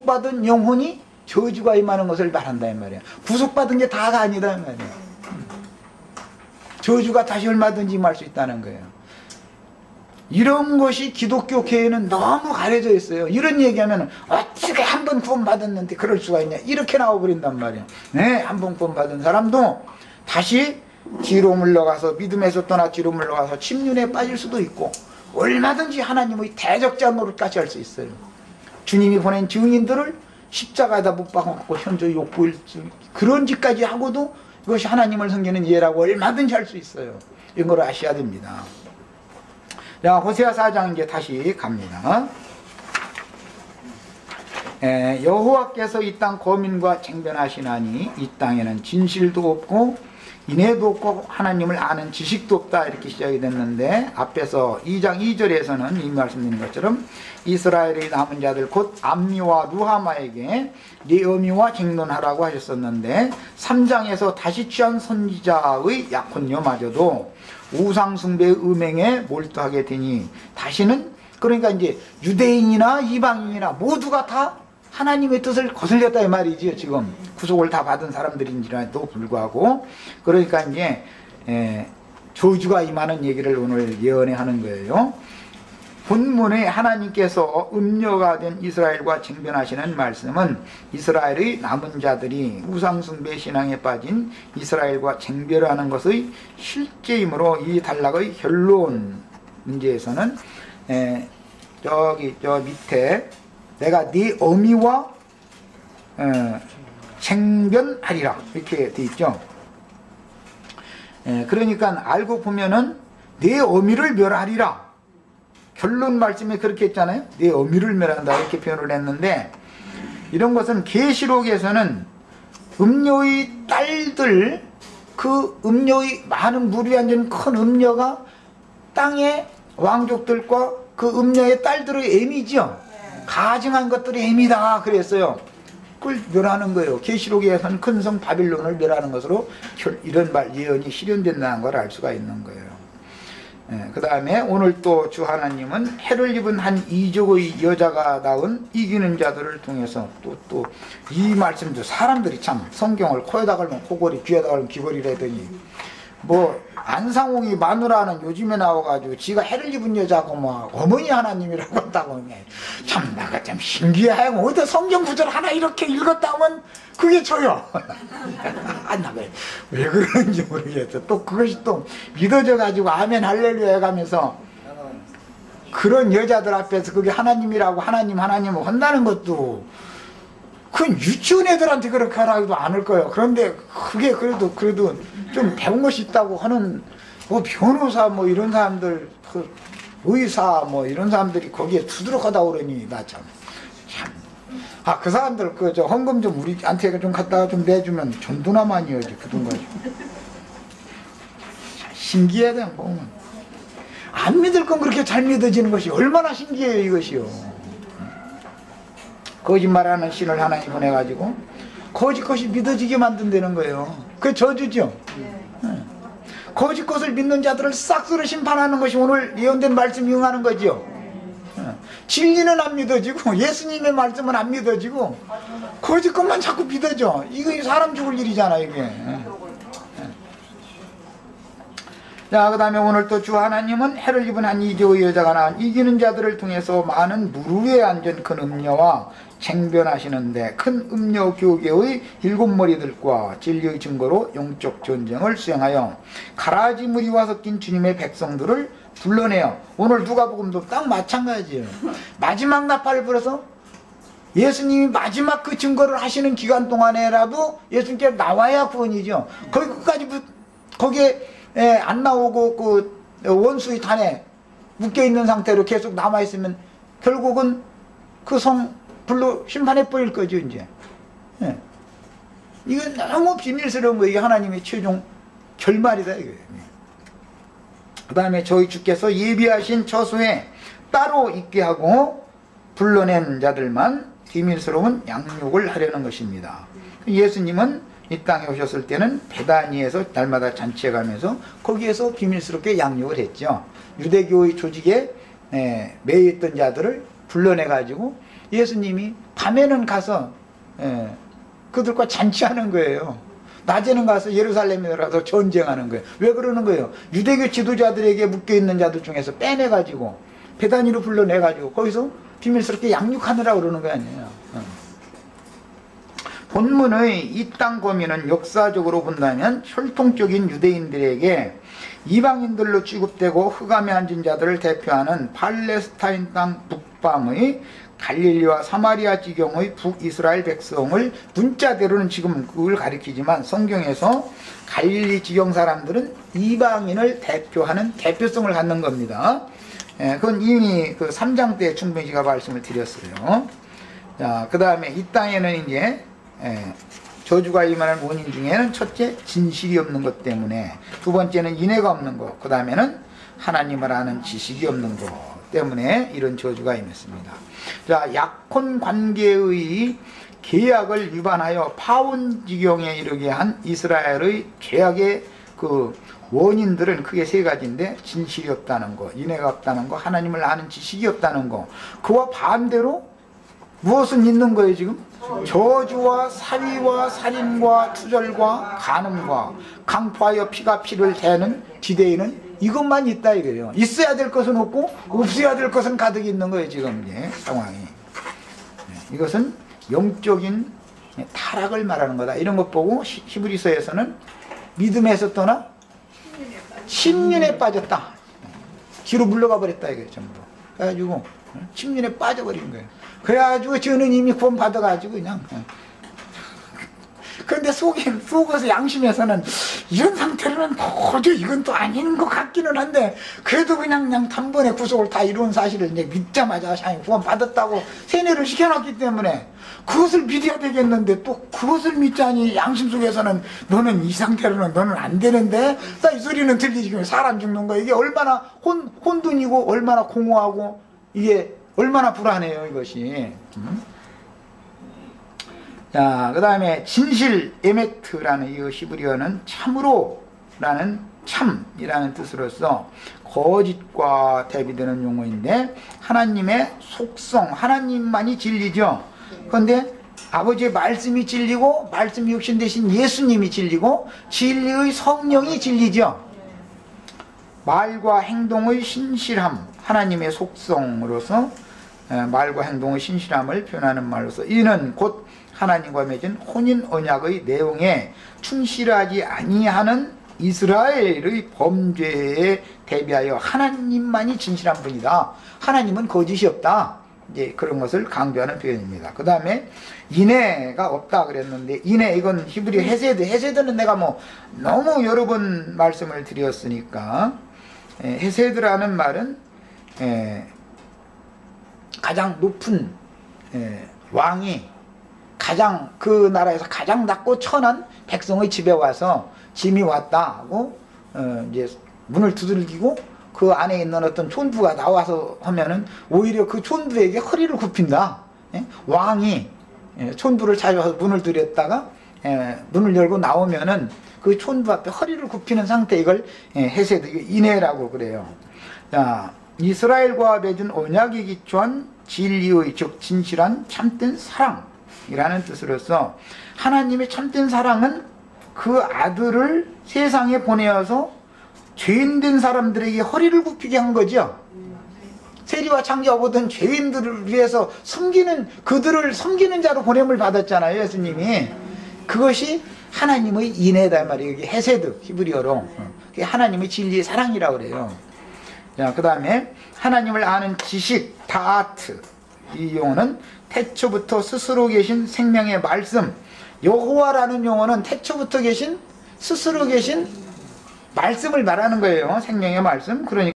받은 영혼이 저주가 임하는 것을 말한다 이 말이야. 구속받은 게 다가 아니다 이 말이야. 저주가 다시 얼마든지 임할 수 있다는 거예요. 이런 것이 기독교 교회는 너무 가려져 있어요. 이런 얘기하면 어떻게 한 번 구원받았는데 그럴 수가 있냐 이렇게 나와버린단 말이에요. 네, 한 번 구원받은 사람도 다시 뒤로 물러가서 믿음에서 떠나 뒤로 물러가서 침륜에 빠질 수도 있고 얼마든지 하나님의 대적자 노릇까지 할 수 있어요. 주님이 보낸 증인들을 십자가에다 못 박아놓고 현저히 욕보일 그런 짓까지 하고도 이것이 하나님을 섬기는 예라고 얼마든지 할 수 있어요. 이런 걸 아셔야 됩니다. 자, 호세아 4장 이제 다시 갑니다. 여호와께서 이 땅 거민과 쟁변하시나니 이 땅에는 진실도 없고 인애도 없고 하나님을 아는 지식도 없다 이렇게 시작이 됐는데 앞에서 2장 2절에서는 이 말씀드린 것처럼 이스라엘의 남은 자들 곧 암미와 루하마에게 네 어미와 쟁론하라고 하셨었는데 3장에서 다시 취한 선지자의 약혼녀마저도 우상숭배의 음행에 몰두하게 되니 다시는 그러니까 이제 유대인이나 이방인이나 모두가 다 하나님의 뜻을 거슬렸다 이 말이지요. 지금 구속을 다 받은 사람들인지라도 불구하고 그러니까 이제 저주가 임하는 얘기를 오늘 예언해 하는 거예요. 본문에 하나님께서 음녀가 된 이스라엘과 쟁변하시는 말씀은 이스라엘의 남은 자들이 우상숭배 신앙에 빠진 이스라엘과 쟁변하는 것의 실제이므로 이 단락의 결론 문제에서는 저기 저 밑에 내가 네 어미와 쟁변하리라 이렇게 돼 있죠. 그러니까 알고 보면은 네 어미를 멸하리라 결론 말씀에 그렇게 했잖아요. 네 어미를 멸한다 이렇게 표현을 했는데 이런 것은 계시록에서는 음녀의 딸들 그 음녀의 많은 물이 앉은 큰 음녀가 땅의 왕족들과 그 음녀의 딸들의 애미죠. 가증한 것들이 애미다 그랬어요. 그걸 멸하는 거예요. 계시록에서는 큰 성 바빌론을 멸하는 것으로 이런 말 예언이 실현된다는 걸 알 수가 있는 거예요. 그 다음에 오늘 또 주 하나님은 해를 입은 한 이족의 여자가 낳은 이기는 자들을 통해서 또 이 말씀도 사람들이 참 성경을 코에다 걸면 코골이 귀에다 걸면 귀걸이라더니 뭐 안상홍이 마누라는 요즘에 나와가지고 지가 해를 입은 여자고 뭐 어머니 하나님이라고 한다고 참 나가 참 신기하고 어디 성경 구절 하나 이렇게 읽었다 하면 그게 저요. 왜 그런지 모르겠어. 또 그것이 또 믿어져 가지고 아멘 할렐루야 해가면서 그런 여자들 앞에서 그게 하나님이라고 하나님 한다는 것도 그건 유치원 애들한테 그렇게 하라고도 않을 거예요. 그런데 그게 그래도 좀 배운 것이 있다고 하는 뭐 변호사 뭐 이런 사람들 그 의사 뭐 이런 사람들이 거기에 두드러가다 그러니 나 참 그 사람들 그 저 헌금 좀 우리한테 좀 갖다가 좀 내주면 전두나만이어지 그 돈 가지고 신기하다 보면 안 믿을 건 그렇게 잘 믿어지는 것이 얼마나 신기해요 이것이요. 거짓말하는 신을 하나님 보내가지고 거짓 것이 믿어지게 만든다는 거예요. 그게 저주죠. 거짓 것을 믿는 자들을 싹스로 심판하는 것이 오늘 예언된 말씀이 응하는 거죠. 진리는 안 믿어지고 예수님의 말씀은 안 믿어지고 거짓 것만 자꾸 믿어져. 이거 사람 죽을 일이잖아 이게. 자, 그 다음에 오늘 또 주 하나님은 해를 입은 한 이족의 여자가 낳은 이기는 자들을 통해서 많은 무르에 앉은 큰 음녀와 쟁변하시는데 큰 음녀 교계의 7머리들과 진리의 증거로 영적 전쟁을 수행하여 가라지 무리와 섞인 주님의 백성들을 불러내요. 오늘 누가복음도 딱 마찬가지예요. 마지막 나팔을 불어서 예수님이 마지막 그 증거를 하시는 기간 동안에라도 예수님께 나와야 구원이죠. 거기 끝까지 거기에 안 나오고 그 원수의 단에 묶여있는 상태로 계속 남아있으면 결국은 그 성 불로 심판해 버릴 거죠 이제. 이건 너무 비밀스러운 거예요. 이게 하나님의 최종 결말이다 이거예요. 그 다음에 저희 주께서 예비하신 처소에 따로 있게 하고 불러낸 자들만 비밀스러운 양육을 하려는 것입니다. 예수님은 이 땅에 오셨을 때는 베다니에서 날마다 잔치해 가면서 거기에서 비밀스럽게 양육을 했죠. 유대교의 조직에 매였던 자들을 불러내 가지고 예수님이 밤에는 가서 그들과 잔치하는 거예요. 낮에는 가서 예루살렘에 가서 전쟁하는 거예요. 왜 그러는 거예요? 유대교 지도자들에게 묶여있는 자들 중에서 빼내가지고 베다니로 불러내가지고 거기서 비밀스럽게 양육하느라고 그러는 거 아니에요. 본문의 이 땅 거민은 역사적으로 본다면 혈통적인 유대인들에게 이방인들로 취급되고 흑암에 앉은 자들을 대표하는 팔레스타인 땅 북방의 갈릴리와 사마리아 지경의 북이스라엘 백성을 문자대로는 지금 그걸 가리키지만 성경에서 갈릴리 지경 사람들은 이방인을 대표하는 대표성을 갖는 겁니다. 그건 이미 그 3장 때 충분히 제가 말씀을 드렸어요. 자, 그 다음에 이 땅에는 이제 저주가 임하는 원인 중에는 첫째 진실이 없는 것 때문에, 두 번째는 인애가 없는 것, 그 다음에는 하나님을 아는 지식이 없는 것 때문에 이런 저주가 임했습니다. 자, 약혼 관계의 계약을 위반하여 파혼 지경에 이르게 한 이스라엘의 죄악의 그 원인들은 크게 세 가지인데, 진실이 없다는 거, 인애가 없다는 거, 하나님을 아는 지식이 없다는 거. 그와 반대로 무엇은 있는 거예요 지금? 저주와 사위와 살인과 투절과 간음과 강포하여 피가 피를 대는 지대에는 이것만 있다 이거예요. 있어야 될 것은 없고 없어야 될 것은 가득 있는 거예요 지금 상황이. 이것은 영적인 타락을 말하는 거다. 이런 것 보고 히브리서에서는 믿음에서 떠나 침륜에 빠졌다. 뒤로 물러가 버렸다 이거예요 전부. 그래가지고 침륜에 빠져버린 거예요. 그래가지고 저는 이미 구원 받아가지고 그냥. 그런데 속에서 양심에서는 이런 상태로는 도저히 이건 또 아닌 것 같기는 한데, 그래도 그냥 단번에 구속을 다 이룬 사실을 이제 믿자마자 구원 받았다고 세뇌를 시켜놨기 때문에 그것을 믿어야 되겠는데, 또 그것을 믿자니 양심 속에서는 너는 이 상태로는 너는 안 되는데, 이 소리는 들리지. 사람 죽는 거 이게 얼마나 혼돈이고 얼마나 공허하고 이게 얼마나 불안해요 이것이. 자, 그 다음에 진실 에메트라는 이 히브리어는 참으로라는 참이라는 뜻으로서 거짓과 대비되는 용어인데, 하나님의 속성, 하나님만이 진리죠. 그런데 아버지의 말씀이 진리고 말씀이 육신 되신 예수님이 진리고 진리의 성령이 진리죠. 말과 행동의 신실함, 하나님의 속성으로서 말과 행동의 신실함을 표현하는 말로서, 이는 곧 하나님과 맺은 혼인 언약의 내용에 충실하지 아니하는 이스라엘의 범죄에 대비하여 하나님만이 진실한 분이다. 하나님은 거짓이 없다. 이제 그런 것을 강조하는 표현입니다. 그 다음에 인애가 없다 그랬는데, 인애 이건 히브리 헤세드는 내가 뭐 너무 여러 번 말씀을 드렸으니까, 헤세드라는 말은 가장 높은 왕이 가장 그 나라에서 가장 낮고 천한 백성의 집에 와서 짐이 왔다 하고 이제 문을 두들기고 그 안에 있는 어떤 촌부가 나와서 하면은 오히려 그 촌부에게 허리를 굽힌다. 왕이 촌부를 찾아와서 문을 두드렸다가 문을 열고 나오면은 그 촌부 앞에 허리를 굽히는 상태, 이걸 헤세드, 인애라고 그래요. 자, 이스라엘과 맺은 언약에 기초한 진리의 즉 진실한 참된 사랑이라는 뜻으로서, 하나님의 참된 사랑은 그 아들을 세상에 보내어서 죄인된 사람들에게 허리를 굽히게 한 거죠. 세리와 창조하고든 죄인들을 위해서 그들을 섬기는 자로 보냄을 받았잖아요 예수님이. 그것이 하나님의 인애다 말이에요. 이게 헤세드 히브리어로. 그게 하나님의 진리의 사랑이라고 그래요. 자, 그 다음에 하나님을 아는 지식, 다아트. 이 용어는 태초부터 스스로 계신 생명의 말씀, 여호와라는 용어는 태초부터 계신 스스로 계신 말씀을 말하는 거예요. 생명의 말씀. 그러니까